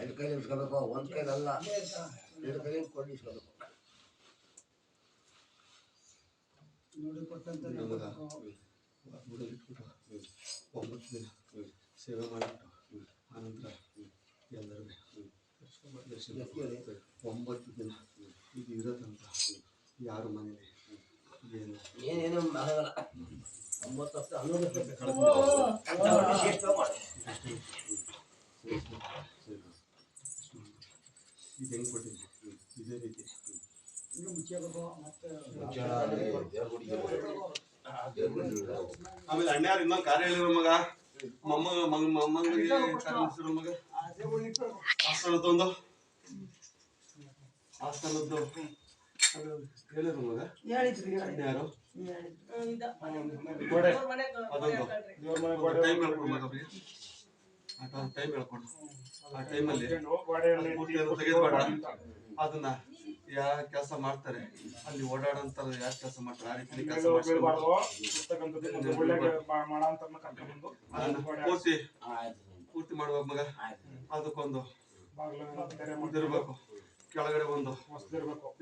ಎರಡು ಕೈ ಇಸ್ಕೋಬೇಕು, ಒಂದ್ ಕೈಲಲ್ಲ, ಎರಡು ಕೈ ಕೊಂಡು ಇಸ್ಕೋಬೇಕು. ನೋಡಿ ಕೊಟ್ಟಂತ ಒಂಬತ್ತು ದಿನ ಸೇವೆ ಮಾಡಿಬಿಟ್ಟು ಆನಂತರ ಎಲ್ಲರಿಗೂ 9 ದಿನ ಇದು ಇರೋದಂತ ಯಾರು ಮನೇಲಿ ಏನೇನು ಆಗಲ್ಲ. 9 ಇದು ಹೆಂಗೆ ಕೊಟ್ಟಿದ್ದೆ ಇದೇ ರೀತಿ ಆಮೇಲೆ ಅಣ್ಣ್ಯಾರು ಇನ್ನೊಂದು ಕಾರ್ಯ ಹೇಳಿರೋ ಮಗ ಮೊಮ್ಮಂಗಿಗೆ ಕರೆಸಿರೋ ಮಗ ಆಸ್ಥಾನದೊಂದು ಆಸ್ಥಾನದ್ದು ಅದು ಹೇಳಿರೋ ಮಗ ಯಾರು ಅದೊಂದು ಟೈಮ್ ಹೇಳ್ಕೊಡು ಮಗ ಟೈಮ್ ಹೇಳ್ಕೊಂಡು ಆ ಟೈಮಲ್ಲಿ ತೆಗೆದುಬೇಡ ಅದನ್ನ ಯಾವ ಕೆಲಸ ಮಾಡ್ತಾರೆ ಅಲ್ಲಿ ಓಡಾಡಂತಾರೆ ಯಾವ ಕೆಲಸ ಮಾಡ್ತಾರೆ ಆ ರೀತಿ ಕೆಲಸ ಪೂರ್ತಿ ಮಾಡುವಾಗ ಮಗ ಅದಕ್ಕೊಂದು ಇರ್ಬೇಕು, ಕೆಳಗಡೆ ಒಂದು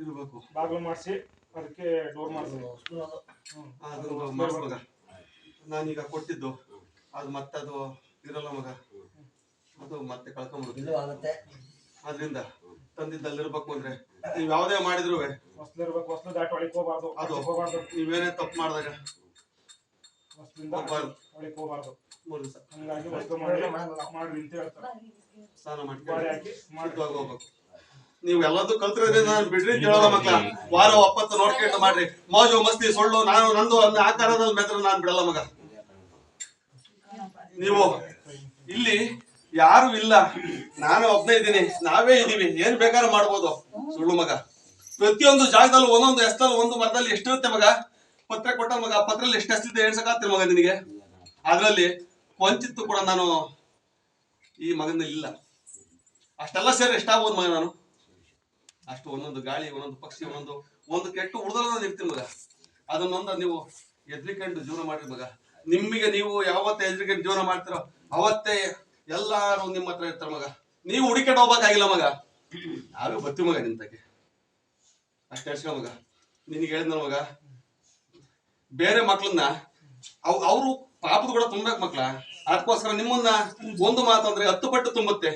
ಇರ್ಬೇಕು, ಬಾಗಿಲು ಮಾಡಿಸಿ ಅದಕ್ಕೆ ಡೋರ್ ಮಾಡಿಸ್ಬೇಕು. ಅದೊಂದು ಮಾಡಿಸ್ಮಗ. ನಾನೀಗ ಕೊಟ್ಟಿದ್ದು ಅದು ಮತ್ತೆ ಅದು ಇರಲ್ಲ ಮಗ, ಅದು ಮತ್ತೆ ಕಳ್ಕೊಂಡ್ಬಿಡುತ್ತೆ. ಅದರಿಂದ ತಂದಿದ್ದಲ್ಲಿರ್ಬೇಕು ಅಂದ್ರೆ ನೀವ್ ಯಾವ್ದೇ ಮಾಡಿದ್ರು ಅದು ನೀವೇನೇ ತಪ್ಪು ಮಾಡಿದಾಗ 3 ದಿವಸ ಸ್ನಾನ ಮಾಡಿ ಹೋಗ್ಬೇಕು. ನೀವು ಎಲ್ಲದೂ ಕಲ್ತ್ರೆ ನಾನು ಬಿಡ್ರಿ ಕೇಳಲ್ಲ ಮಕ್ಳ. ವಾರ ಒಪ್ಪತ್ತು ನೋಡ್ಕೊಂಡು ಮಾಡ್ರಿ, ಮೋಜು ಮಸ್ತಿ ಸೊಳ್ಳು ನಾನು ನಂದು ಅನ್ನೋ ಆಕಾರದಲ್ಲಿ ಮೆತ್ರ ನಾನು ಬಿಡಲ್ಲ ಮಗ. ನೀವು ಇಲ್ಲಿ ಯಾರು ಇಲ್ಲ, ನಾನು ಒಬ್ಬನೇ ಇದ್ದೀನಿ, ನಾವೇ ಇದೀವಿ, ಏನ್ ಬೇಕಾದ್ರೂ ಮಾಡ್ಬೋದು. ಸುಳ್ಳು ಮಗ ಪ್ರತಿಯೊಂದು ಜಾಗದಲ್ಲೂ ಒಂದೊಂದು ಹೆಸರಲ್ಲಿ ಒಂದು ಮರದಲ್ಲಿ ಎಷ್ಟಿರುತ್ತೆ ಮಗ, ಪತ್ರ ಕೊಟ್ಟ ಮಗ, ಆ ಪತ್ರದಲ್ಲಿ ಎಷ್ಟು ಹೆಸರಿದೆ ಎಣ್ಸಕ್ಕಾಗ್ತಿಲ್ಲ ಮಗ ನಿನಗೆ. ಅದ್ರಲ್ಲಿ ಕೊಂಚಿತ್ತು ಕೂಡ ನಾನು ಈ ಮಗನಲ್ಲಿ ಇಲ್ಲ. ಅಷ್ಟೆಲ್ಲ ಸೇರಿ ಎಷ್ಟಾಗ್ಬೋದು ಮಗ ನಾನು? ಅಷ್ಟು ಒಂದೊಂದು ಗಾಳಿ, ಒಂದೊಂದು ಪಕ್ಷಿ, ಒಂದು ಕೆಟ್ಟು ಉಳಿದಲ್ಲ ನಾನು ಇರ್ತೀನಿ ಮಗ. ಅದನ್ನೊಂದು ನೀವು ಎದ್ರಿಕೊಂಡು ಜೀವನ ಮಾಡ್ರಿ ಮಗ. ನಿಮಗೆ ನೀವು ಯಾವತ್ತೇ ಎದ್ರಿಕೊಂಡು ಜೀವನ ಮಾಡ್ತಿರೋ ಅವತ್ತೇ ಎಲ್ಲಾರು ನಿಮ್ಮ ಹತ್ರ ಇರ್ತಾರ ಮಗ. ನೀವು ಹುಡುಕೊಂಡು ಹೋಗ್ಬೇಕಾಗಿಲ್ಲ ಮಗ, ನಾವೇ ಬರ್ತೀವಿ ಮಗ ನಿಂತಕ್ಕೆ. ಅಷ್ಟು ಹೇಳ್ಸ್ಕೊ ಮಗ. ನಿನಗೆ ಹೇಳಿದ್ನಲ್ಲ ಮಗ, ಬೇರೆ ಮಕ್ಳನ್ನ ಅವರು ಪಾಪದ ಕೂಡ ತುಂಬೇಕು ಮಕ್ಳ. ಅದಕ್ಕೋಸ್ಕರ ನಿಮ್ಮನ್ನ ಒಂದು ಮಾತಂದ್ರೆ 10 ಪಟ್ಟು ತುಂಬುತ್ತೆ.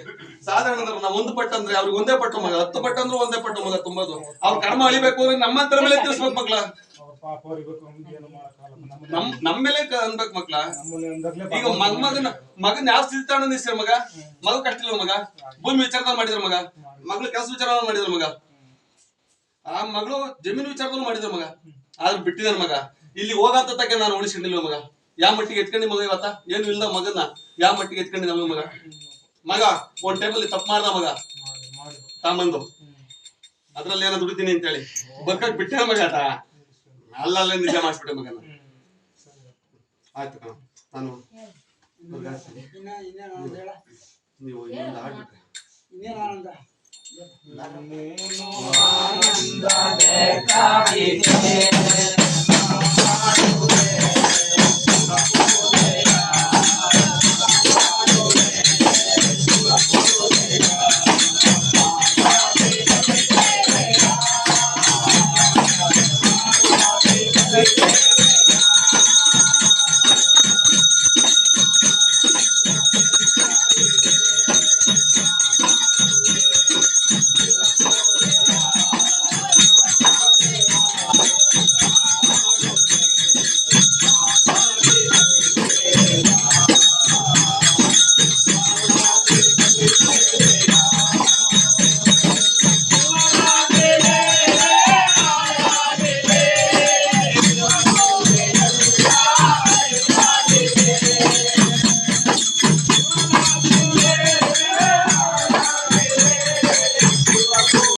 ಸಾಧಾರಣ ನಾವು 1 ಪಟ್ಟು ಅಂದ್ರೆ ಅವ್ರಿಗೆ 1 ಪಟ್ಟು ಮಗ, 10 ಪಟ್ಟು ಅಂದ್ರೆ 1 ಪಟ್ಟು ಮಗ ತುಂಬೋದು. ಅವ್ರ ಕರ್ಮ ಅಳಿಬೇಕು ಅಂದ್ರೆ ನಮ್ಮಂತರ ಮೇಲೆ ತಿಳಿಸ್ಬೇಕು ಮಕ್ಳ, ನಮ್ ಮೇಲೆ ಅನ್ಬೇಕು ಮಕ್ಳ. ಈಗ ಮಗನ್ ಯಾವ ಸ್ಥಿತಿ ತಗೊಂಡಿಸ್ರ ಮಗ, ಮಗ ಕಷ್ಟ ಇಲ್ಲ ಮಗ. ಭೂಮಿ ವಿಚಾರದಲ್ಲಿ ಮಾಡಿದ್ರ ಮಗ, ಮಗಳು ಕೆಲಸ ವಿಚಾರ ಮಾಡಿದ್ರ ಮಗ, ಆ ಮಗಳು ಜಮೀನು ವಿಚಾರದಲ್ಲೂ ಮಾಡಿದ್ರ ಮಗ. ಆದ್ರೂ ಬಿಟ್ಟಿದ್ದಾನ ಮಗ. ಇಲ್ಲಿ ಹೋಗಂತ ತಕ್ಕೆ ನಾನು ಉಳಿಸಿರ್ಲಿಲ್ಲ ಮಗ. ಯಾವ ಮಟ್ಟಿಗೆ ಎತ್ಕೊಂಡಿ ಮಗ ಇವತ್ತ? ಏನು ಇಲ್ಲ ಮಗನ್ನ ಯಾವ ಮಟ್ಟಿಗೆ ಎತ್ಕೊಂಡಿ ನಮಗೆ ಮಗ. ಮಗ ಒಂದ್ ಟೈಮಲ್ಲಿ ತಪ್ಪು ಮಾಡ್ದ ಮಗ, ತಾಂಬಂದು ಅದ್ರಲ್ಲಿ ಏನೋ ದುಡಿತೀನಿ ಅಂತೇಳಿ ಬರ್ಕಕ್ ಬಿಟ್ಟೆ ಮಗ. ಅಲ್ಲಲ್ಲೇ ನಿಜ ಮಾಡಿಸ್ಬಿಟ್ಟೆ ಮಗನ. ಆಯ್ತು ಕಣ, ನಾನು ನೀವು ಇನ್ನೊಂದು ಹಾಡ್ಬಿಟ್ರೆ ಆನಂದ ಬೇಕಾಗಿದೆ